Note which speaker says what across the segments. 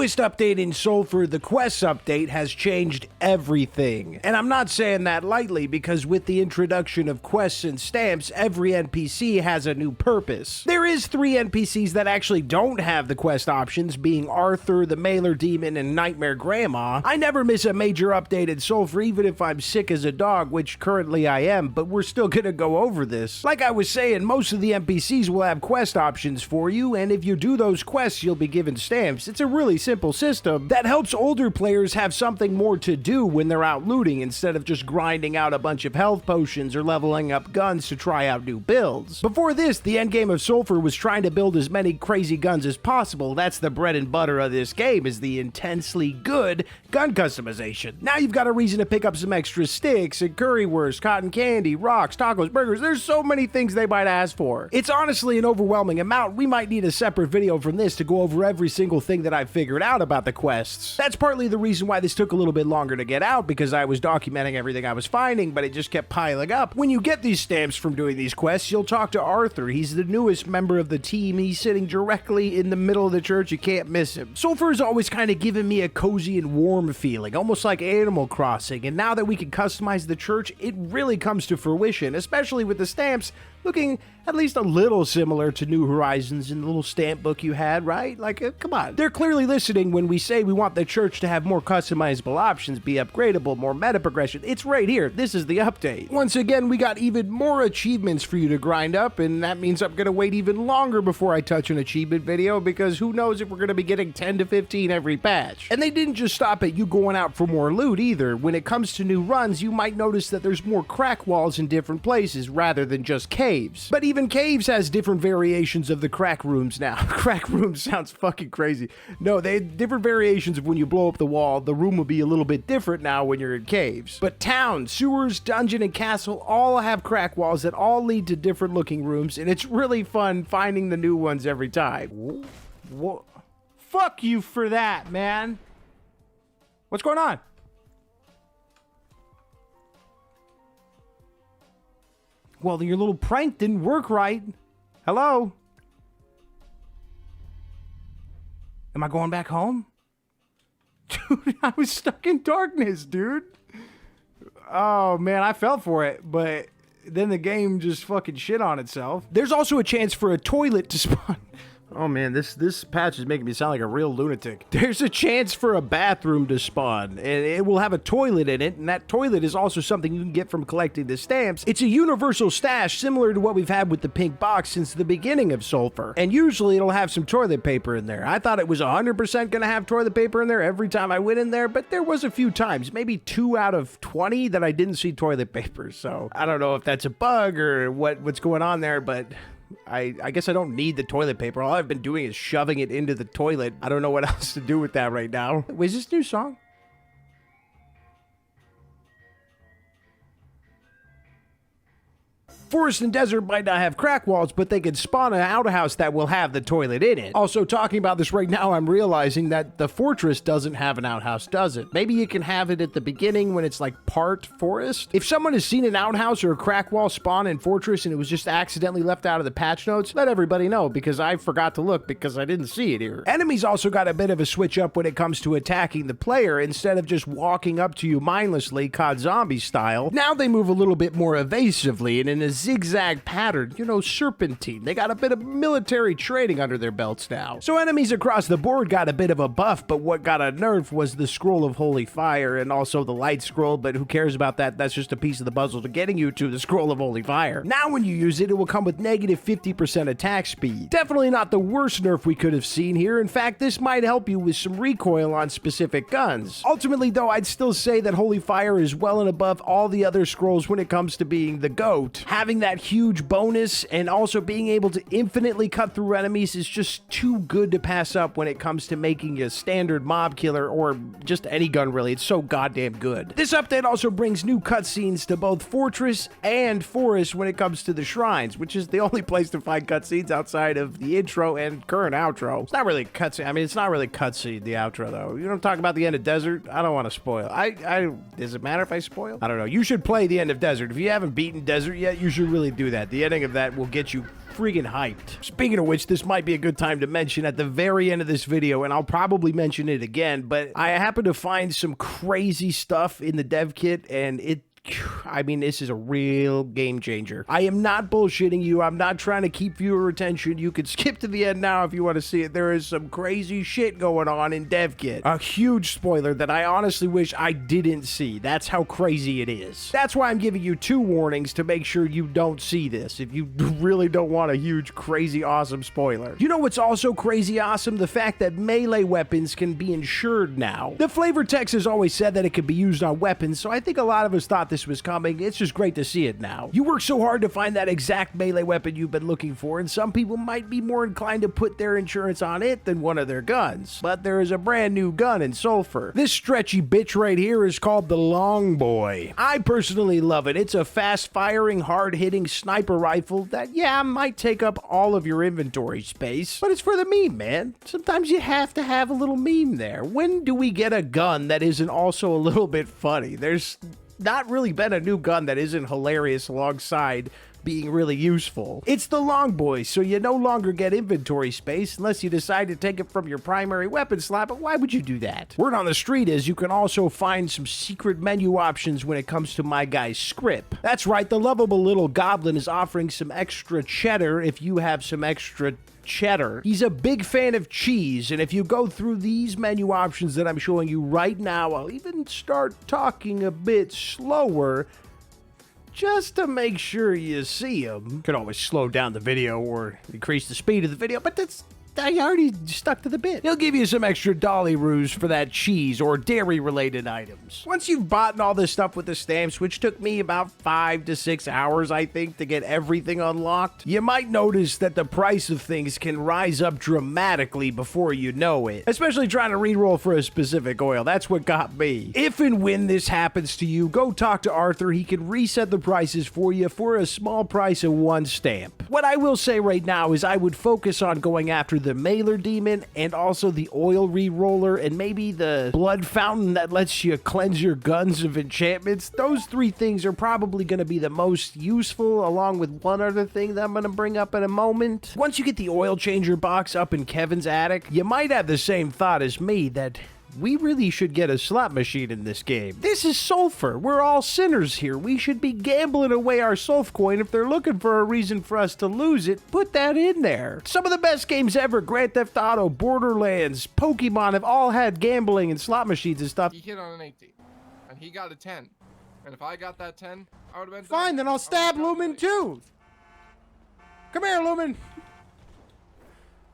Speaker 1: newest update in Sulfur, the Quests update, has changed everything. And I'm not saying that lightly, because with the introduction of quests and stamps, every NPC has a new purpose. There is 3 NPCs that actually don't have the quest options, being Arthur, the Mailer Demon, and Nightmare Grandma. I never miss a major update in Sulfur, even if I'm sick as a dog, which currently I am, but we're still gonna go over this. Like I was saying, most of the NPCs will have quest options for you, and if you do those quests, you'll be given stamps. It's a really simple system that helps older players have something more to do when they're out looting, instead of just grinding out a bunch of health potions or leveling up guns to try out new builds. Before this, the endgame of Sulfur was trying to build as many crazy guns as possible. That's the bread and butter of this game, is the intensely good gun customization. Now you've got a reason to pick up some extra sticks and currywurst, cotton candy, rocks, tacos, burgers. There's so many things they might ask for. It's honestly an overwhelming amount. We might need a separate video from this to go over every single thing that I've figured out about the quests. That's partly the reason why this took a little bit longer to get out, because I was documenting everything I was finding, but it just kept piling up. When you get these stamps from doing these quests, you'll talk to Arthur. He's the newest member of the team. He's sitting directly in the middle of the church. You can't miss him. Sulfur's always kind of given me a cozy and warm feeling, almost like Animal Crossing, and now that we can customize the church, it really comes to fruition, especially with the stamps looking at least a little similar to New Horizons in the little stamp book you had, right? Like, come on. They're clearly listening when we say we want the church to have more customizable options, be upgradable, more meta progression. It's right here. This is the update. Once again, we got even more achievements for you to grind up, and that means I'm gonna wait even longer before I touch an achievement video, because who knows if we're gonna be getting 10 to 15 every patch. And they didn't just stop at you going out for more loot either. When it comes to new runs, you might notice that there's more crack walls in different places rather than just caves. But even caves has different variations of the crack rooms now. Crack rooms sounds fucking crazy. No, they have different variations of when you blow up the wall. The room will be a little bit different now when you're in caves. But town, sewers, dungeon, and castle all have crack walls that all lead to different looking rooms, and it's really fun finding the new ones every time. Whoa. Fuck you for that, man. What's going on? Well, your little prank didn't work right. Hello? Am I going back home? Dude, I was stuck in darkness, dude. Oh, man, I fell for it, but then the game just fucking shit on itself. There's also a chance for a toilet to spawn. Oh man, this patch is making me sound like a real lunatic. There's a chance for a bathroom to spawn, and it will have a toilet in it, and that toilet is also something you can get from collecting the stamps. It's a universal stash similar to what we've had with the pink box since the beginning of Sulfur, and usually it'll have some toilet paper in there. I thought it was 100% gonna have toilet paper in there every time I went in there, but there was a few times, maybe 2 out of 20, that I didn't see toilet paper, so I don't know if that's a bug or what's going on there, but I guess I don't need the toilet paper. All I've been doing is shoving it into the toilet. I don't know what else to do with that right now. Wait, is this a new song? Forest and desert might not have crack walls, but they could spawn an outhouse that will have the toilet in it. Also, talking about this right now, I'm realizing that the fortress doesn't have an outhouse, does it? Maybe you can have it at the beginning when it's like part forest. If someone has seen an outhouse or a crack wall spawn in fortress and it was just accidentally left out of the patch notes, let everybody know, because I forgot to look because I didn't see it here. Enemies also got a bit of a switch up when it comes to attacking the player. Instead of just walking up to you mindlessly, COD Zombie style, now they move a little bit more evasively and in a zigzag pattern, you know, serpentine. They got a bit of military training under their belts now. So enemies across the board got a bit of a buff, but what got a nerf was the Scroll of Holy Fire and also the Light Scroll, but who cares about that? That's just a piece of the puzzle to getting you to the Scroll of Holy Fire. Now when you use it, it will come with negative 50% attack speed. Definitely not the worst nerf we could have seen here. In fact, this might help you with some recoil on specific guns. Ultimately though, I'd still say that Holy Fire is well and above all the other scrolls when it comes to being the GOAT. Having that huge bonus and also being able to infinitely cut through enemies is just too good to pass up when it comes to making a standard mob killer or just any gun really. It's so goddamn good. This update also brings new cutscenes to both Fortress and Forest when it comes to the shrines, which is the only place to find cutscenes outside of the intro and current outro. It's not really a cutscene. I mean, it's not really cutscene, the outro though. You don't talk about the end of Desert? I don't want to spoil. Does it matter if I spoil? I don't know. You should play the end of Desert. If you haven't beaten Desert yet, you should really do that. The ending of that will get you freaking hyped. Speaking of which, this might be a good time to mention at the very end of this video, and I'll probably mention it again, but I happen to find some crazy stuff in the dev kit, and I mean, this is a real game changer. I am not bullshitting you. I'm not trying to keep viewer attention. You could skip to the end now if you want to see it. There is some crazy shit going on in DevKit. A huge spoiler that I honestly wish I didn't see. That's how crazy it is. That's why I'm giving you 2 warnings to make sure you don't see this if you really don't want a huge, crazy, awesome spoiler. You know what's also crazy awesome? The fact that melee weapons can be insured now. The flavor text has always said that it could be used on weapons, so I think a lot of us thought this was coming. It's just great to see it now. You work so hard to find that exact melee weapon you've been looking for, and some people might be more inclined to put their insurance on it than one of their guns. But there is a brand new gun in Sulfur. This stretchy bitch right here is called the Longboy. I personally love it. It's a fast-firing, hard-hitting sniper rifle that, yeah, might take up all of your inventory space, but it's for the meme, man. Sometimes you have to have a little meme there. When do we get a gun that isn't also a little bit funny? There's not really been a new gun that isn't hilarious alongside being really useful. It's the Longboy, so you no longer get inventory space unless you decide to take it from your primary weapon slot, but why would you do that? Word on the street is you can also find some secret menu options when it comes to my guy's script. That's right, the lovable little goblin is offering some extra cheddar if you have some extra cheddar. He's a big fan of cheese, and if you go through these menu options that I'm showing you right now, I'll even start talking a bit slower just to make sure you see them. Could always slow down the video or increase the speed of the video, but I already stuck to the bit. He'll give you some extra dolly roos for that cheese or dairy-related items. Once you've bought all this stuff with the stamps, which took me about 5 to 6 hours, I think, to get everything unlocked, you might notice that the price of things can rise up dramatically before you know it. Especially trying to re-roll for a specific oil. That's what got me. If and when this happens to you, go talk to Arthur. He can reset the prices for you for a small price of 1 stamp. What I will say right now is I would focus on going after the mailer demon and also the oil re-roller and maybe the blood fountain that lets you cleanse your guns of enchantments. Those 3 things are probably going to be the most useful, along with one other thing that I'm going to bring up in a moment. Once you get the oil changer box up in Kevin's attic, you might have the same thought as me that we really should get a slot machine in this game. This is Sulfur. We're all sinners here. We should be gambling away our Sulf coin. If they're looking for a reason for us to lose it, put that in there. Some of the best games ever, Grand Theft Auto, Borderlands, Pokemon, have all had gambling and slot machines and stuff.
Speaker 2: He hit on an 18, and he got a 10. And if I got that 10, I would have been
Speaker 1: fine,
Speaker 2: done.
Speaker 1: then I'll stab Lumen too. Come here, Lumen.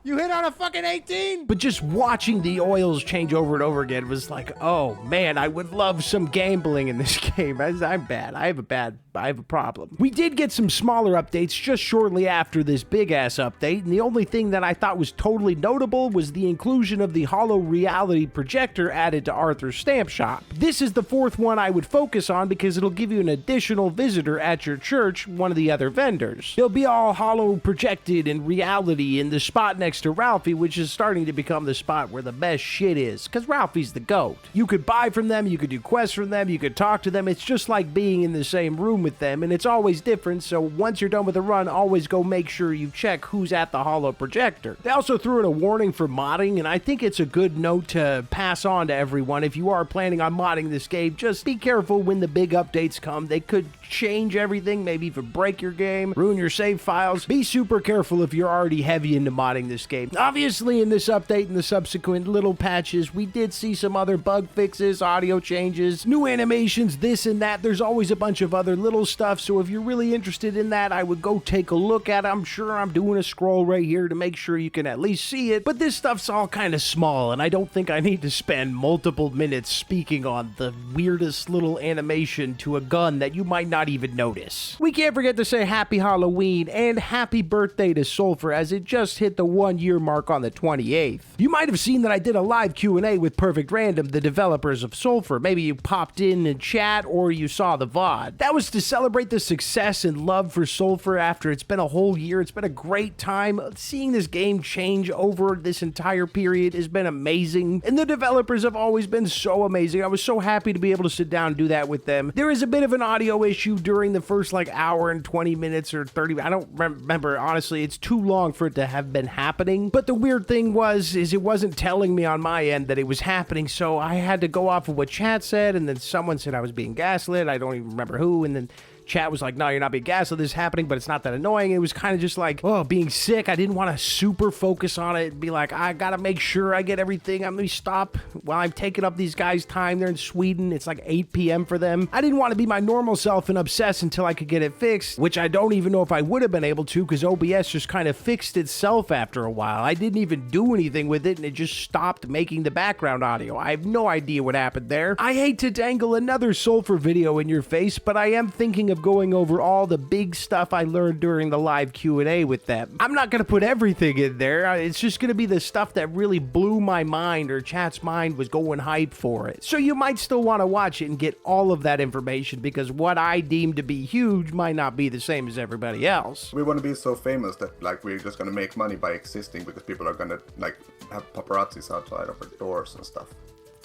Speaker 1: You hit on a fucking 18? But just watching the oils change over and over again was like, oh man, I would love some gambling in this game. I'm bad. I have a problem. We did get some smaller updates just shortly after this big ass update, and the only thing that I thought was totally notable was the inclusion of the Holo Reality projector added to Arthur's Stamp Shop. This is the 4th one I would focus on because it'll give you an additional visitor at your church, one of the other vendors. They'll be all holo projected in reality in the spot next to Ralphie, which is starting to become the spot where the best shit is, because Ralphie's the GOAT. You could buy from them, you could do quests from them, you could talk to them. It's just like being in the same room with them, and it's always different, so once you're done with the run, always go make sure you check who's at the holo projector. They also threw in a warning for modding, and I think it's a good note to pass on to everyone. If you are planning on modding this game, just be careful when the big updates come. They could change everything, maybe even break your game, ruin your save files. Be super careful if you're already heavy into modding this game. Obviously, in this update and the subsequent little patches, we did see some other bug fixes, audio changes, new animations, this and that. There's always a bunch of other little stuff, so if you're really interested in that, I would go take a look at it. I'm sure I'm doing a scroll right here to make sure you can at least see it, but this stuff's all kind of small, and I don't think I need to spend multiple minutes speaking on the weirdest little animation to a gun that you might not even notice. We can't forget to say happy Halloween and happy birthday to Sulfur, as it just hit the 1 1-year mark on the 28th. You might have seen that I did a live Q&A with Perfect Random, the developers of Sulfur. Maybe you popped in and chat or you saw the VOD. That was to celebrate the success and love for Sulfur after it's been a whole year. It's been a great time. Seeing this game change over this entire period has been amazing, and the developers have always been so amazing. I was so happy to be able to sit down and do that with them. There is a bit of an audio issue during the first like hour and 20 minutes or 30. I don't remember, honestly. It's too long for it to have been happening. But the weird thing is it wasn't telling me on my end that it was happening, so I had to go off of what chat said, and then someone said I was being gaslit. I don't even remember who, and then chat was like, no, you're not being gaslit, this is happening, but it's not that annoying. It was kind of just like, oh, being sick. I didn't want to super focus on it and be like, I gotta make sure I get everything. I'm gonna stop while I'm taking up these guys' time. They're in Sweden. It's like 8 p.m. for them. I didn't want to be my normal self and obsess until I could get it fixed, which I don't even know if I would have been able to, because OBS just kind of fixed itself after a while. I didn't even do anything with it, and it just stopped making the background audio. I have no idea what happened there. I hate to dangle another Sulfur video in your face, but I am thinking of going over all the big stuff I learned during the live Q&A with them. I'm not going to put everything in there. It's just going to be the stuff that really blew my mind or chat's mind was going hype for it. So you might still want to watch it and get all of that information, because what I deem to be huge might not be the same as everybody else.
Speaker 3: We want to be so famous that like we're just going to make money by existing, because people are going to like have paparazzis outside of our doors and stuff.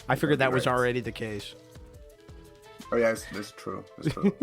Speaker 1: I figured that was already the case.
Speaker 3: Oh yeah, it's true. It's true.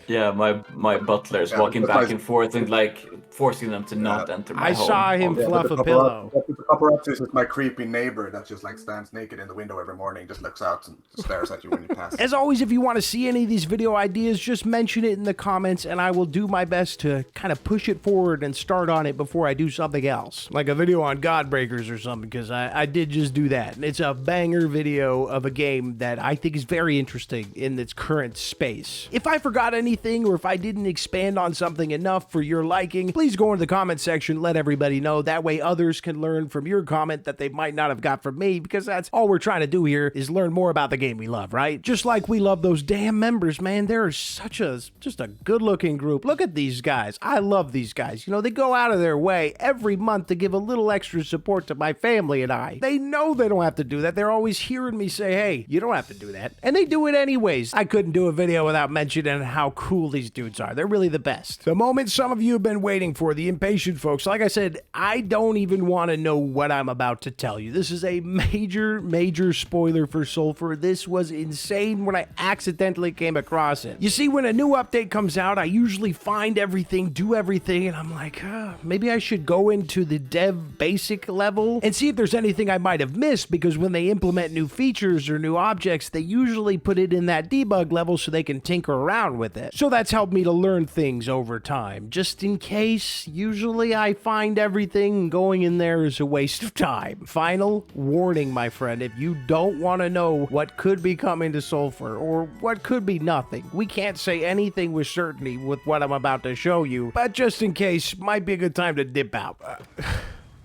Speaker 4: Yeah, my butler's walking back and forth and like forcing them to not enter my home.
Speaker 1: I saw him fluff a pillow.
Speaker 3: The paparazzi is my creepy neighbor that just like stands naked in the window every morning, just looks out and stares at you when you pass.
Speaker 1: As always, if you want to see any of these video ideas, just mention it in the comments and I will do my best to kind of push it forward and start on it before I do something else. Like a video on Godbreakers or something, because I did just do that. And it's a banger video of a game that I think is very interesting in its current space. If I forgot anything or if I didn't expand on something enough for your liking, please go into the comment section, let everybody know. That way others can learn from your comment that they might not have got from me, because that's all we're trying to do here, is learn more about the game we love, right? Just like we love those damn members, man. They're just a good looking group. Look at these guys. I love these guys. You know, they go out of their way every month to give a little extra support to my family and I. They know they don't have to do that. They're always hearing me say, hey, you don't have to do that. And they do it anyways. I couldn't do a video without mentioning how cool these dudes are. They're really the best. The moment some of you have been waiting for, the impatient folks. Like I said, I don't even want to know what I'm about to tell you. This is a major spoiler for Sulfur. This was insane when I accidentally came across it. You see, when a new update comes out, I usually find everything, do everything, and I'm like, maybe I should go into the dev basic level and see if there's anything I might have missed, because when they implement new features or new objects, they usually put it in that debug level so they can tinker around with it. So that's helped me to learn things over time. Just in case, usually I find everything, going in there is a waste of time. Final warning, my friend, if you don't want to know what could be coming to Sulfur or what could be nothing, we can't say anything with certainty with what I'm about to show you, but just in case, might be a good time to dip out.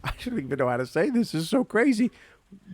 Speaker 1: I don't even know how to say this. This is so crazy.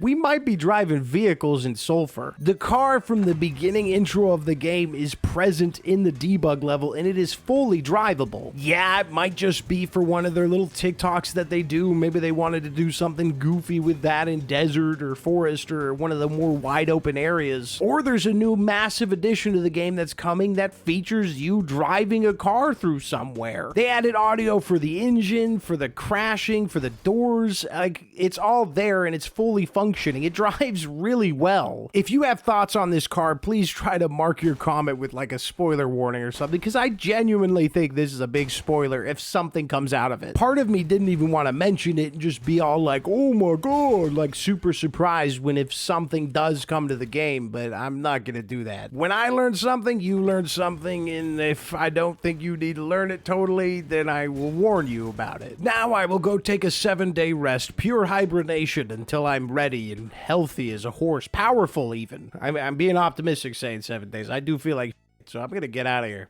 Speaker 1: We might be driving vehicles in Sulfur. The car from the beginning intro of the game is present in the debug level, and it is fully drivable. Yeah, it might just be for one of their little TikToks that they do. Maybe they wanted to do something goofy with that in desert or forest or one of the more wide open areas. Or there's a new massive addition to the game that's coming that features you driving a car through somewhere. They added audio for the engine, for the crashing, for the doors. Like, it's all there and it's fully functioning. It drives really well. If you have thoughts on this car, please try to mark your comment with like a spoiler warning or something, because I genuinely think this is a big spoiler if something comes out of it. Part of me didn't even want to mention it and just be all like, oh my god, like super surprised when if something does come to the game, but I'm not gonna do that. When I learn something, you learn something, and if I don't think you need to learn it totally, then I will warn you about it. Now I will go take a 7-day rest, pure hibernation, until I'm ready and healthy as a horse, powerful even. I'm being optimistic saying 7 days. I do feel like, so I'm gonna get out of here.